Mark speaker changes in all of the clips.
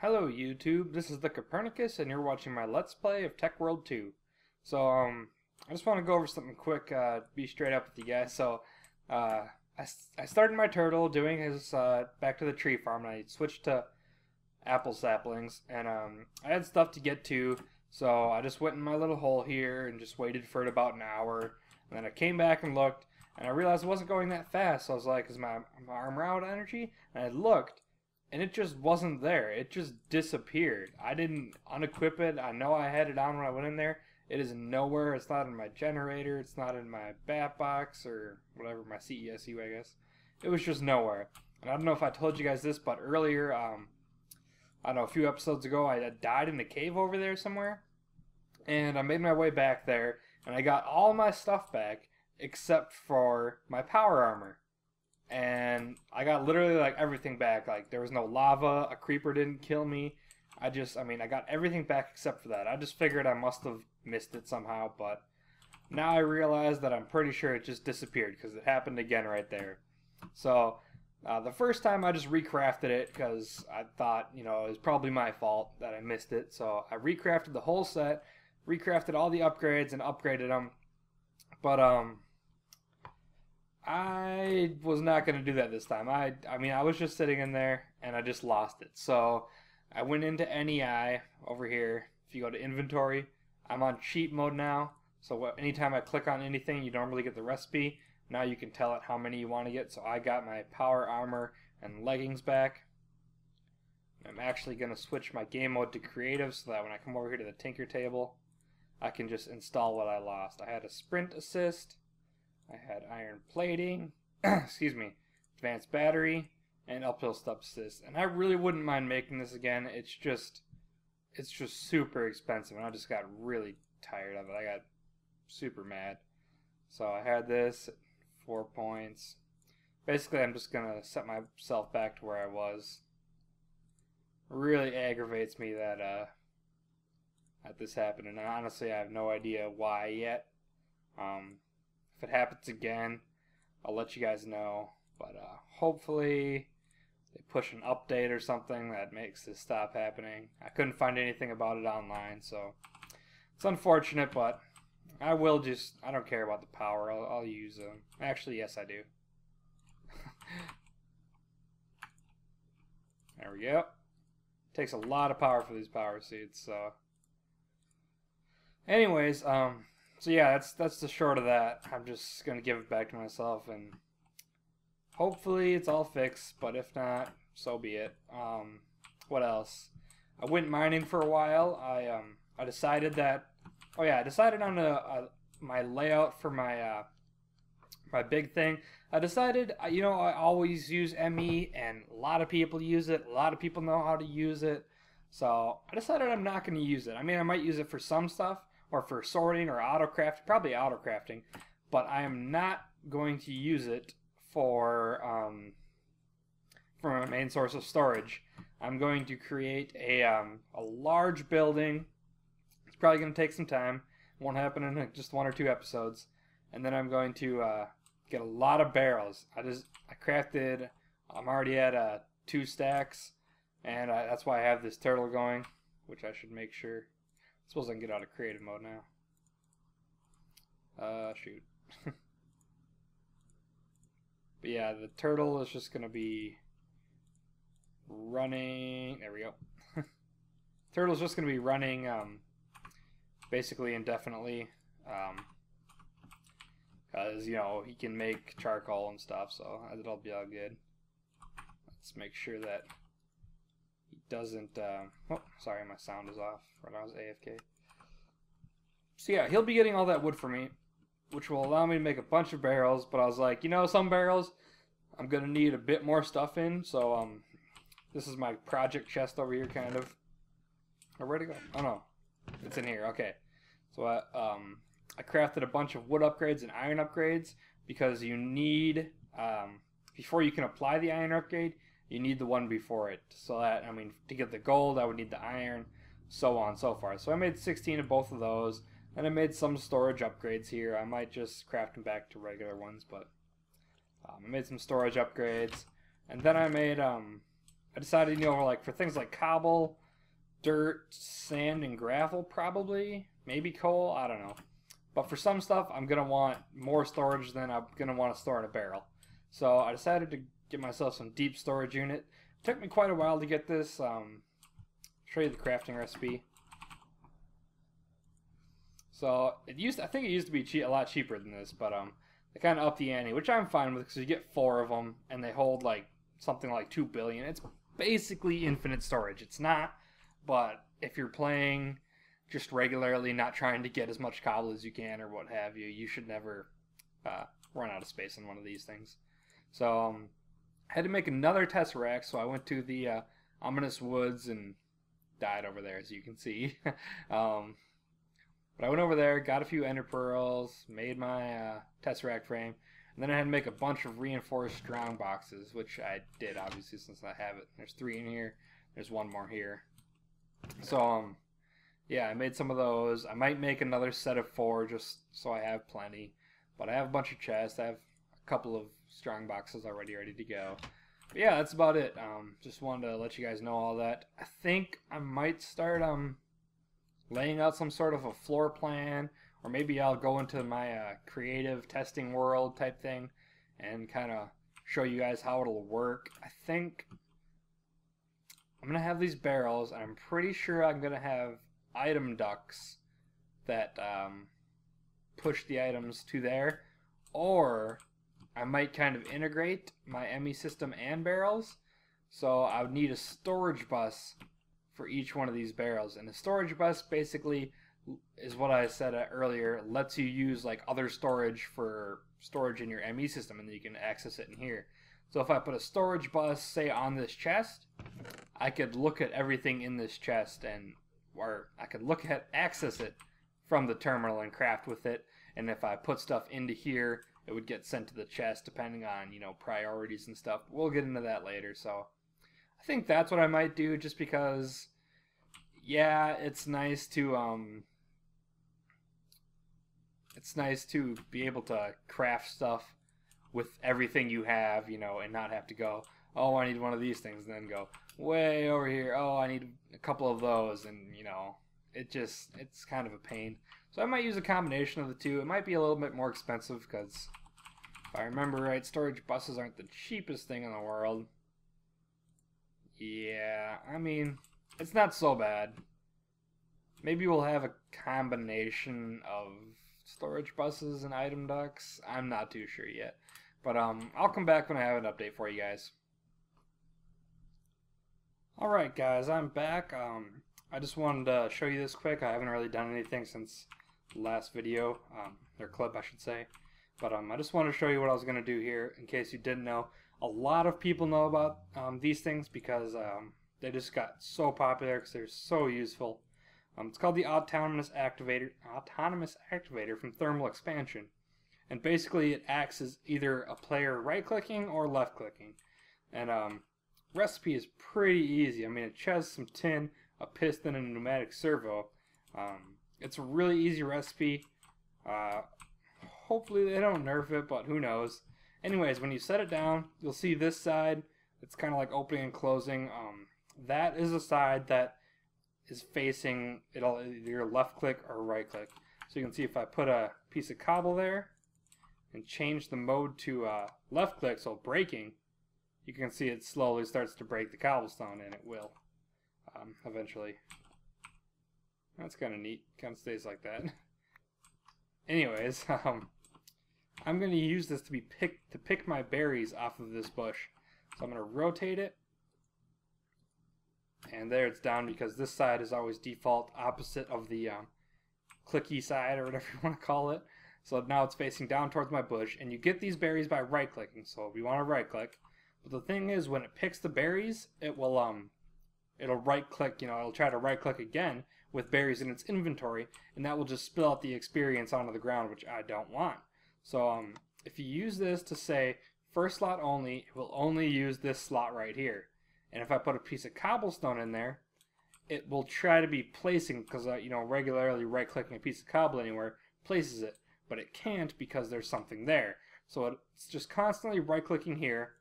Speaker 1: Hello YouTube, this is the Copernicus and you're watching my Let's Play of Tech World 2. So, I just want to go over something quick, be straight up with you guys. So, I started my turtle doing his, back to the tree farm, and I switched to apple saplings, and, I had stuff to get to, so I just went in my little hole here and just waited for it about an hour, and then I came back and looked, and I realized it wasn't going that fast, so I was like, is my armor out of energy? And I looked, and it just wasn't there. It just disappeared. I didn't unequip it. I know I had it on when I went in there. It is nowhere. It's not in my generator. It's not in my bat box or whatever, my CESU, I guess. It was just nowhere. And I don't know if I told you guys this, but earlier, I don't know, a few episodes ago, I died in a cave over there somewhere. And I made my way back there, and I got all my stuff back except for my power armor. And I got literally like everything back. Like there was no lava, a creeper didn't kill me. I got everything back except for that. I just figured I must have missed it somehow, but now I realize that I'm pretty sure it just disappeared because it happened again right there. So the first time I just recrafted it because I thought, you know, it was probably my fault that I missed it. So I recrafted the whole set, recrafted all the upgrades and upgraded them. But I was not going to do that this time. I mean, I was just sitting in there, and I just lost it. So, I went into NEI over here. If you go to inventory, I'm on cheat mode now. So, anytime I click on anything, you normally get the recipe. Now you can tell it how many you want to get. So, I got my power armor and leggings back. I'm actually going to switch my game mode to creative so that when I come over here to the tinker table, I can just install what I lost. I had a sprint assist. I had iron plating, excuse me, advanced battery, and uphill step assist. And I really wouldn't mind making this again. It's just super expensive, and I just got really tired of it. I got super mad. So I had this at 4 points. Basically, I'm just gonna set myself back to where I was. It really aggravates me that that this happened, and honestly, I have no idea why yet. If it happens again, I'll let you guys know. But hopefully they push an update or something that makes this stop happening. I couldn't find anything about it online, so it's unfortunate, but I don't care about the power. I'll use them. Actually, yes, I do. There we go. Takes a lot of power for these power suits, so anyways, so yeah, that's the short of that. I'm just gonna give it back to myself, and hopefully it's all fixed. But if not, so be it. What else? I went mining for a while. I decided that. Oh yeah, I decided on my layout for my my big thing. I decided, you know, I always use ME, and a lot of people use it. A lot of people know how to use it. So I decided I'm not going to use it. I mean, I might use it for some stuff, or for sorting or autocrafting, probably autocrafting, but I am not going to use it for my main source of storage. I'm going to create a large building. It's probably going to take some time. It won't happen in just 1 or 2 episodes. And then I'm going to get a lot of barrels. I crafted. I'm already at 2 stacks, and that's why I have this turtle going, which I should make sure. I suppose I can get out of creative mode now. Shoot. But yeah, the turtle is just gonna be running. There we go. Turtle's just gonna be running basically indefinitely. Because, you know, he can make charcoal and stuff, so it'll be all good. Let's make sure that he doesn't, oh, sorry, my sound is off when I was AFK. So yeah, he'll be getting all that wood for me, which will allow me to make a bunch of barrels, but I was like, you know, some barrels I'm going to need a bit more stuff in, so, this is my project chest over here, kind of. Or where'd it go? Oh no, it's in here, okay. So, I crafted a bunch of wood upgrades and iron upgrades, because you need, before you can apply the iron upgrade, you need the one before it. So that, I mean, to get the gold, I would need the iron, so on and so forth. So I made 16 of both of those, and I made some storage upgrades here. I might just craft them back to regular ones, but I made some storage upgrades. And then I made, I decided, you know, like for things like cobble, dirt, sand, and gravel, probably, maybe coal, I don't know. But for some stuff, I'm gonna want more storage than I'm gonna want to store in a barrel. So I decided to get myself some deep storage unit. It took me quite a while to get this. Show you the crafting recipe. So I think it used to be a lot cheaper than this, but they kind of upped the ante, which I'm fine with because you get 4 of them and they hold like something like 2 billion. It's basically infinite storage. It's not, but if you're playing just regularly, not trying to get as much cobble as you can or what have you, you should never run out of space in one of these things. So I had to make another tesseract, so I went to the ominous woods and died over there, as you can see. But I went over there, got a few ender pearls, made my tesseract frame, and then I had to make a bunch of reinforced strong boxes, which I did, obviously, since I have it. There's 3 in here. There's 1 more here. So, yeah, I made some of those. I might make another set of 4 just so I have plenty. But I have a bunch of chests. I have a couple of strong boxes already ready to go. But yeah, that's about it. Just wanted to let you guys know all that. I think I might start laying out some sort of a floor plan, or maybe I'll go into my creative testing world type thing and kind of show you guys how it'll work. I think I'm going to have these barrels, and I'm pretty sure I'm going to have item ducts that push the items to there, or I might kind of integrate my ME system and barrels, so I would need a storage bus for each one of these barrels. And the storage bus basically is what I said earlier, lets you use like other storage for storage in your ME system, and then you can access it in here. So if I put a storage bus, say, on this chest, I could look at everything in this chest, or I could access it from the terminal and craft with it. And if I put stuff into here, it would get sent to the chest depending on, you know, priorities and stuff. We'll get into that later. So I think that's what I might do, just because, yeah, it's nice to be able to craft stuff with everything you have, you know, and not have to go, oh, I need one of these things, and then go way over here, oh, I need a couple of those, and, you know, it's kind of a pain. So I might use a combination of the two. It might be a little bit more expensive because, if I remember right, storage buses aren't the cheapest thing in the world. Yeah, I mean, it's not so bad. Maybe we'll have a combination of storage buses and item ducts. I'm not too sure yet. But I'll come back when I have an update for you guys. Alright guys, I'm back. I just wanted to show you this quick. I haven't really done anything since the last video, or clip I should say. But I just wanted to show you what I was going to do here in case you didn't know. A lot of people know about these things because they just got so popular because they're so useful. It's called the Autonomous Activator from Thermal Expansion. And basically it acts as either a player right-clicking or left-clicking. And recipe is pretty easy. I mean, it has some tin, a piston, and a pneumatic servo. It's a really easy recipe. Hopefully they don't nerf it, but who knows. Anyways, when you set it down, you'll see this side. It's kind of like opening and closing. That is a side that is facing, it'll either left click or right click. So you can see if I put a piece of cobble there and change the mode to left click, so breaking, you can see it slowly starts to break the cobblestone, and it will eventually. That's kind of neat. Kind of stays like that. Anyways, I'm going to use this to pick my berries off of this bush. So I'm going to rotate it, and there it's down because this side is always default opposite of the clicky side, or whatever you want to call it. So now it's facing down towards my bush, and you get these berries by right clicking. So we want to right click. But the thing is, when it picks the berries, it will it'll right click, you know, it'll try to right click again with berries in its inventory, and that will just spill out the experience onto the ground, which I don't want. So if you use this to say first slot only, it will only use this slot right here. And if I put a piece of cobblestone in there, it will try to be placing, because you know, regularly right clicking a piece of cobble anywhere places it, but it can't because there's something there. So it's just constantly right clicking here,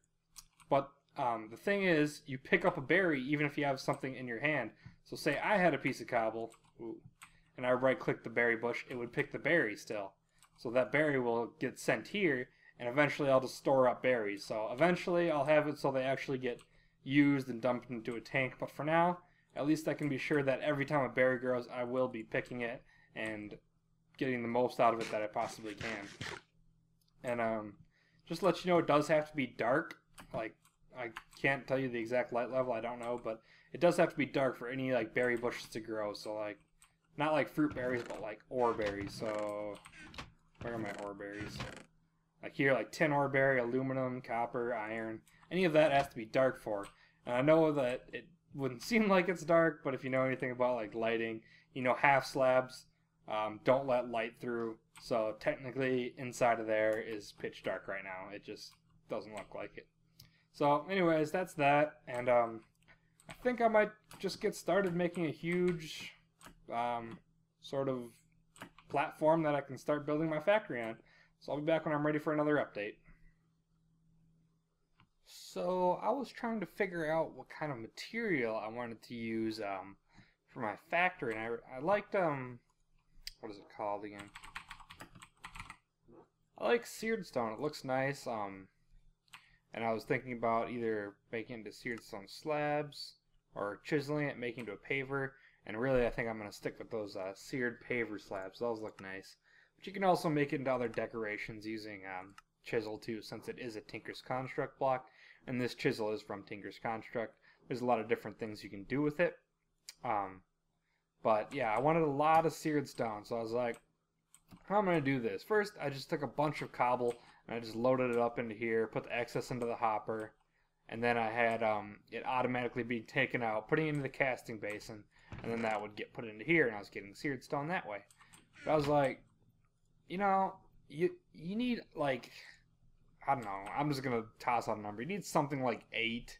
Speaker 1: but The thing is, you pick up a berry even if you have something in your hand. So say I had a piece of cobble, ooh, and I right-click the berry bush, it would pick the berry still. So that berry will get sent here, and eventually I'll just store up berries. So eventually I'll have it so they actually get used and dumped into a tank. But for now, at least I can be sure that every time a berry grows, I will be picking it and getting the most out of it that I possibly can. And just to let you know, it does have to be dark. Like, I can't tell you the exact light level, I don't know, but it does have to be dark for any like berry bushes to grow. So like, not like fruit berries, but like ore berries. So where are my ore berries? Like here, like tin ore berry, aluminum, copper, iron. Any of that has to be dark for. And I know that it wouldn't seem like it's dark, but if you know anything about like lighting, you know half slabs don't let light through. So technically inside of there is pitch dark right now. It just doesn't look like it. So anyways, that's that. And I think I might just get started making a huge sort of platform that I can start building my factory on. So I'll be back when I'm ready for another update. So I was trying to figure out what kind of material I wanted to use for my factory, and I liked what is it called again? I like seared stone. It looks nice. And I was thinking about either making it into seared stone slabs or chiseling it, making it into a paver. And really, I think I'm going to stick with those seared paver slabs. Those look nice. But you can also make it into other decorations using chisel too, since it is a Tinker's Construct block. And this chisel is from Tinker's Construct. There's a lot of different things you can do with it. But yeah, I wanted a lot of seared stone. So I was like, how am I going to do this? First, I just took a bunch of cobble and I just loaded it up into here, put the excess into the hopper, and then I had it automatically be taken out, putting it into the casting basin, and then that would get put into here, and I was getting seared stone that way. But I was like, you know, you need like, I don't know, I'm just gonna toss out a number. You need something like 8.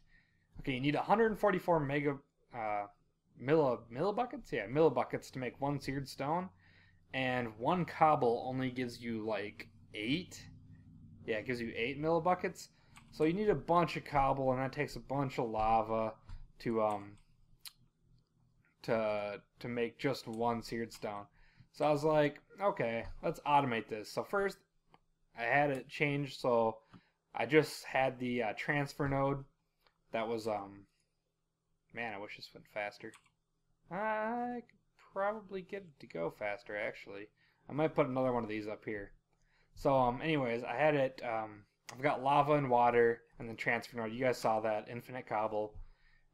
Speaker 1: Okay, you need 144 millibuckets? Yeah, millibuckets to make 1 seared stone, and 1 cobble only gives you like 8. Yeah, it gives you 8 millibuckets. So you need a bunch of cobble, and that takes a bunch of lava to make just 1 seared stone. So I was like, okay, let's automate this. So first, I had it changed, so I just had the transfer node. That was man, I wish this went faster. I could probably get it to go faster, actually. I might put another one of these up here. So, anyways, I had it, I've got lava and water, and then transfer node. You guys saw that, infinite cobble.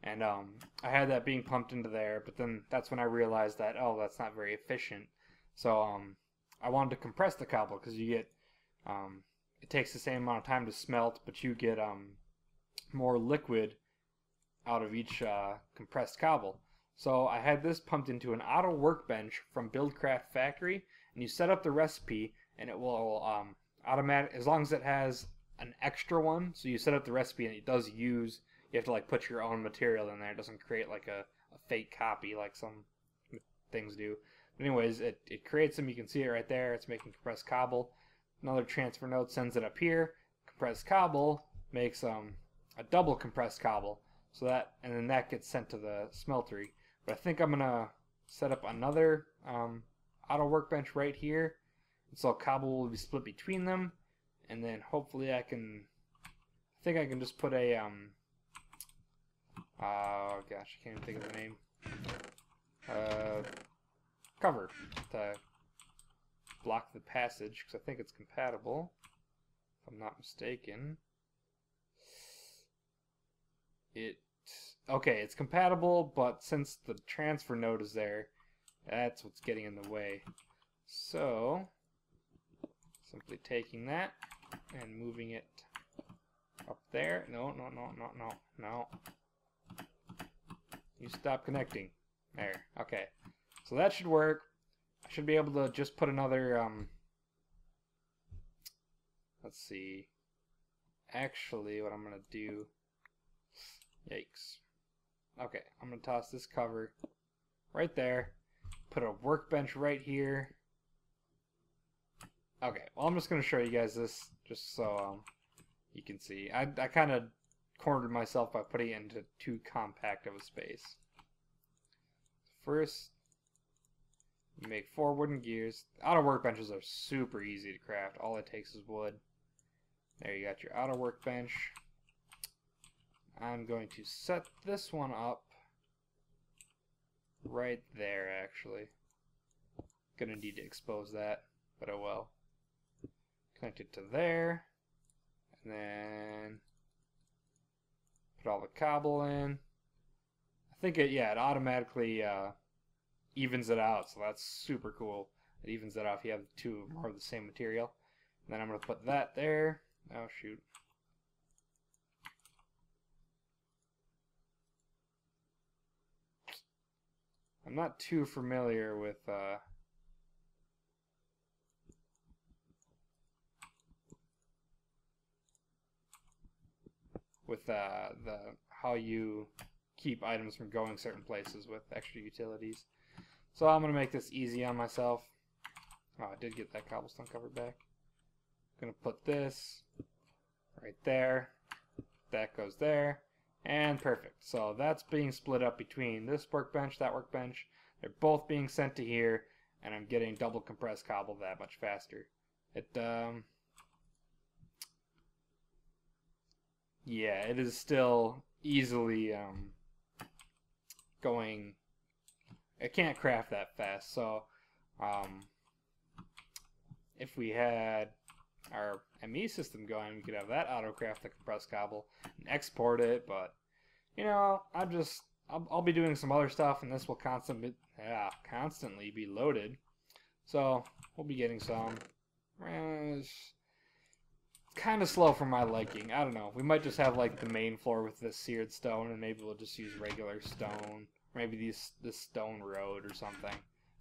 Speaker 1: And, I had that being pumped into there, but then that's when I realized that, oh, that's not very efficient. So, I wanted to compress the cobble, because you get, it takes the same amount of time to smelt, but you get, more liquid out of each, compressed cobble. So, I had this pumped into an auto workbench from Buildcraft Factory, and you set up the recipe, and it will automatic, as long as it has an extra one. So you set up the recipe and it does use, you have to like put your own material in there. It doesn't create like a fake copy like some things do. But anyways, it creates them. You can see it right there. It's making compressed cobble. Another transfer node sends it up here. Compressed cobble makes a double compressed cobble. So that, and then that gets sent to the smeltery. But I think I'm gonna set up another auto workbench right here. So cobble will be split between them, and then hopefully I think I can just put a, oh gosh, I can't even think of the name, cover to block the passage, because I think it's compatible, if I'm not mistaken. Okay, it's compatible, but since the transfer node is there, that's what's getting in the way. So simply taking that and moving it up there. No. You stop connecting. There. Okay. So that should work. I should be able to just put another, let's see. Actually, what I'm going to do, yikes. Okay, I'm going to toss this cover right there. Put a workbench right here. Okay, well I'm just going to show you guys this just so you can see. I kind of cornered myself by putting it into too compact of a space. First, you make 4 wooden gears. Auto workbenches are super easy to craft. All it takes is wood. There you got your auto workbench. I'm going to set this one up right there, actually. Gonna need to expose that, but oh well. Connect it to there, and then put all the cobble in. I think it automatically evens it out, so that's super cool. It evens it out if you have two more of the same material. And then I'm gonna put that there. Oh shoot. I'm not too familiar with the how you keep items from going certain places with extra utilities. So I'm gonna make this easy on myself. Oh, I did get that cobblestone covered back. Gonna put this right there. That goes there. And perfect. So that's being split up between this workbench, that workbench. They're both being sent to here, and I'm getting double compressed cobble that much faster. Yeah, it is still easily going. It can't craft that fast. So if we had our ME system going, we could have that auto craft the compressed cobble and export it, but you know, I'll be doing some other stuff, and this will constantly be loaded. So we'll be getting some. It's kind of slow for my liking. I don't know. We might just have like the main floor with this seared stone, and maybe we'll just use regular stone. Maybe this stone road or something.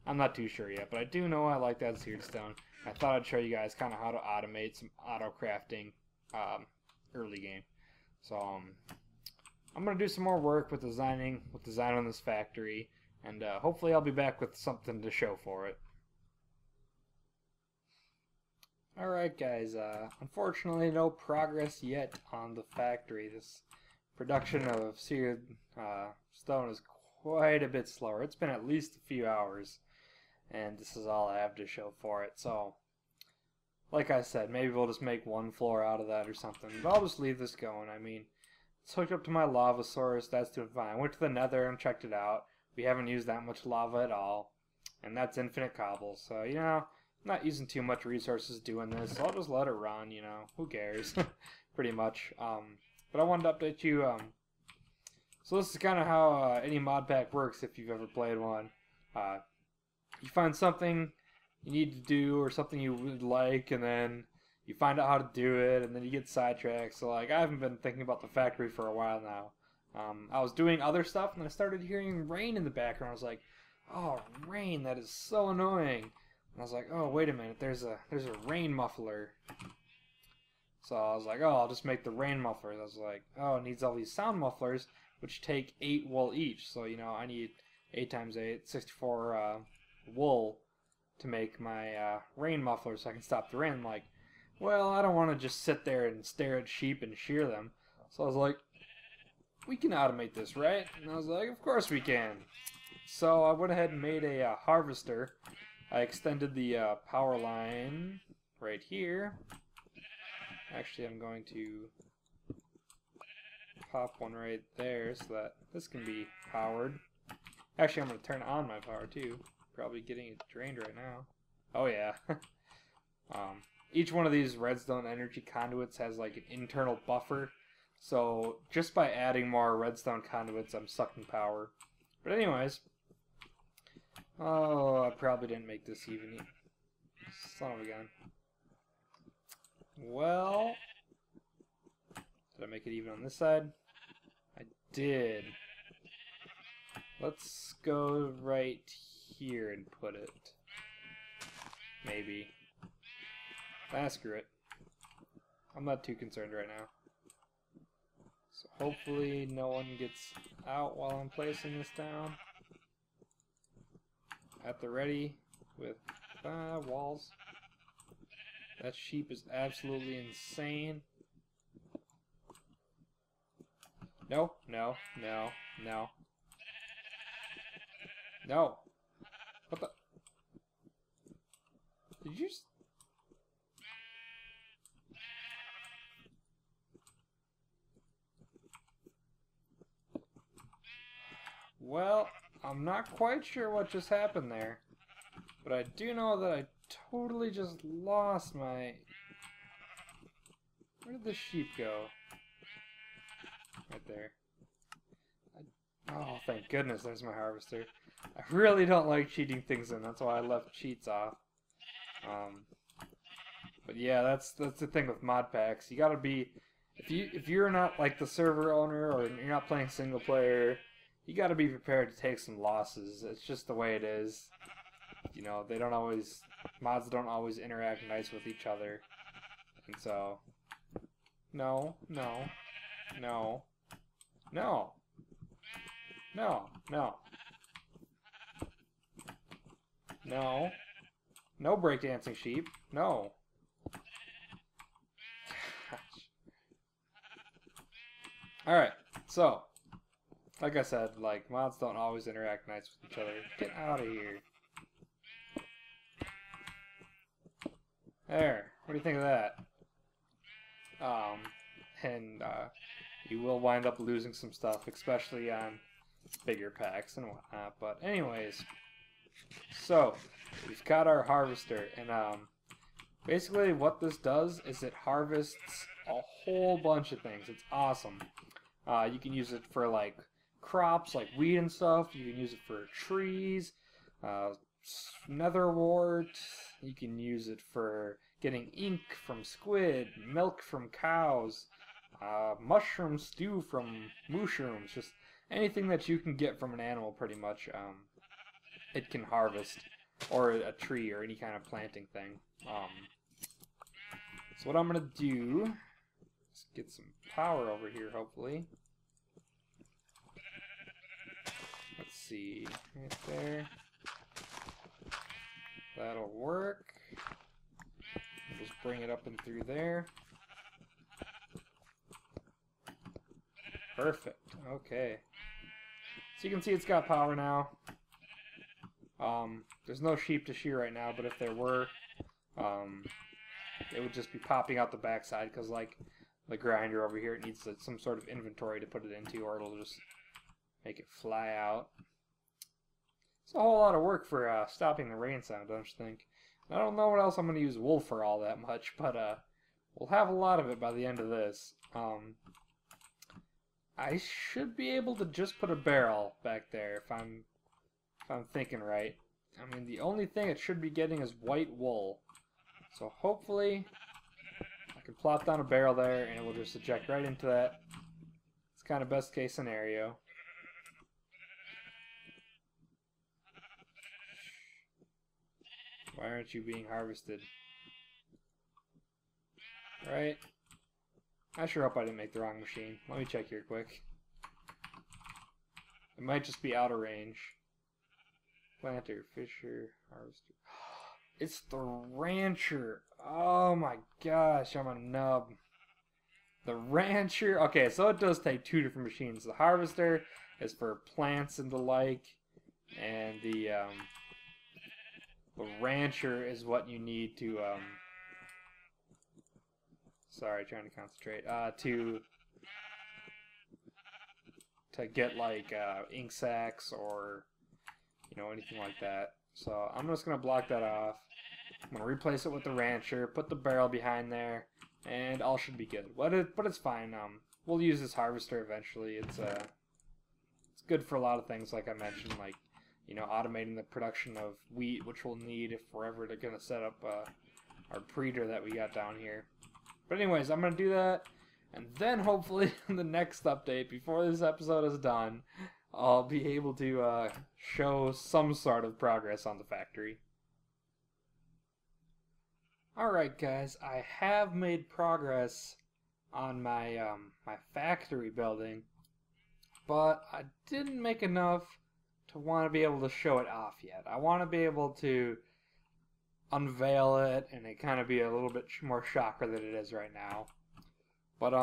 Speaker 1: I'm not too sure yet, but I do know I like that seared stone. I thought I'd show you guys kind of how to automate some auto crafting early game. So I'm gonna do some more work with design on this factory, and hopefully I'll be back with something to show for it. Alright guys, unfortunately no progress yet on the factory. This production of seared stone is quite a bit slower. It's been at least a few hours, and this is all I have to show for it. So, like I said, maybe we'll just make one floor out of that or something. But I'll just leave this going. I mean, it's hooked up to my lava source. That's doing fine. I went to the nether and checked it out. We haven't used that much lava at all. And that's infinite cobble. So, you know, I'm not using too much resources doing this. So I'll just let it run, you know. Who cares? Pretty much. But I wanted to update you. So this is kind of how any mod pack works if you've ever played one. You find something you need to do or something you would like, and then you find out how to do it, and then you get sidetracked. So like, I haven't been thinking about the factory for a while now. I was doing other stuff, and I started hearing rain in the background. I was like, oh, rain, that is so annoying. And I was like, oh, wait a minute, there's a rain muffler. So I was like, oh, I'll just make the rain muffler. I was like, oh, it needs all these sound mufflers, which take 8 wool each. So, you know, I need 8 times 8, 64 wool to make my rain muffler so I can stop the rain. I'm like, well, I don't want to just sit there and stare at sheep and shear them. So I was like, we can automate this, right? And I was like, of course we can. So I went ahead and made a harvester. I extended the power line right here. Actually, I'm going to pop one right there so that this can be powered. Actually, I'm going to turn on my power too. Probably getting it drained right now. Oh yeah. Each one of these redstone energy conduits has like an internal buffer. So just by adding more redstone conduits, I'm sucking power. But anyways. Oh, I probably didn't make this even. Son of a gun. Well, did I make it even on this side? I did. Let's go right here and put it. Maybe. Screw it. I'm not too concerned right now. So hopefully no one gets out while I'm placing this down. At the ready with walls. That sheep is absolutely insane. No, no, no, no. No. What the? Did you just... Well, I'm not quite sure what just happened there. But I do know that I totally just lost my... Where did the sheep go? Right there. Oh, thank goodness, there's my harvester. I really don't like cheating things in, that's why I left cheats off. But yeah, that's the thing with mod packs. You gotta be... If you're not like the server owner or you're not playing single player, you gotta be prepared to take some losses. It's just the way it is. You know, they don't always... Mods don't always interact nice with each other. And so... No, no, no, no, no, no, no, no breakdancing sheep, no. Gosh. Alright, so, like I said, like, mods don't always interact nice with each other. Get out of here. There, what do you think of that? And you will wind up losing some stuff, especially on bigger packs and whatnot. But anyways, so we've got our harvester, and basically what this does is it harvests a whole bunch of things. It's awesome. You can use it for like crops, like wheat and stuff. You can use it for trees, netherwort. You can use it for getting ink from squid, milk from cows, mushroom stew from mushrooms, just anything that you can get from an animal pretty much, it can harvest, or a tree, or any kind of planting thing. So what I'm going to do is get some power over here, hopefully. Let's see, right there. That'll work. Just bring it up and through there. Perfect. Okay. So you can see it's got power now. There's no sheep to shear right now, but if there were, it would just be popping out the backside because, like the grinder over here, it needs some sort of inventory to put it into, or it'll just make it fly out. It's a whole lot of work for stopping the rain sound, don't you think? I don't know what else I'm going to use wool for all that much, but we'll have a lot of it by the end of this. I should be able to just put a barrel back there if I'm thinking right. I mean, the only thing it should be getting is white wool. So hopefully I can plop down a barrel there and it will just eject right into that. It's kind of best case scenario. Why aren't you being harvested? Right? I sure hope I didn't make the wrong machine. Let me check here quick. It might just be out of range. Planter, fisher, harvester. It's the rancher. Oh my gosh, I'm a nub. The rancher. Okay, so it does take two different machines. The harvester is for plants and the like, and the rancher is what you need to, sorry, trying to concentrate, to get, like, ink sacks or, you know, anything like that. So I'm just going to block that off. I'm going to replace it with the rancher, put the barrel behind there, and all should be good. But it's fine. We'll use this harvester eventually. It's good for a lot of things, like I mentioned, like, you know, automating the production of wheat, which we'll need if we're ever going to set up our breeder that we got down here. But anyways, I'm going to do that, and then hopefully in the next update, before this episode is done, I'll be able to show some sort of progress on the factory. Alright guys, I have made progress on my, my factory building, but I didn't make enough to want to be able to show it off yet. I want to be able to unveil it and it kind of be a little bit more shocker than it is right now. But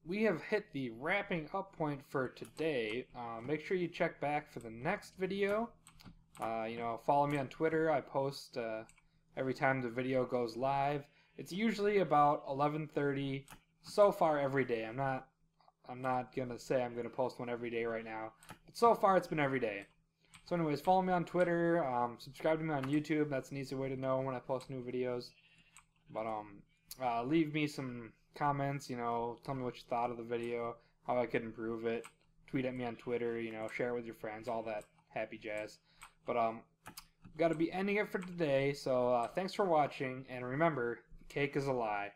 Speaker 1: we have hit the wrapping up point for today. Make sure you check back for the next video. Follow me on Twitter. I post every time the video goes live. It's usually about 11:30 so far every day. I'm not gonna say I'm gonna post one every day right now, but so far it's been every day. So anyways, follow me on Twitter, subscribe to me on YouTube. That's an easy way to know when I post new videos. But leave me some comments, tell me what you thought of the video, how I could improve it. Tweet at me on Twitter, share it with your friends, all that happy jazz. But got to be ending it for today, so thanks for watching, and remember, cake is a lie.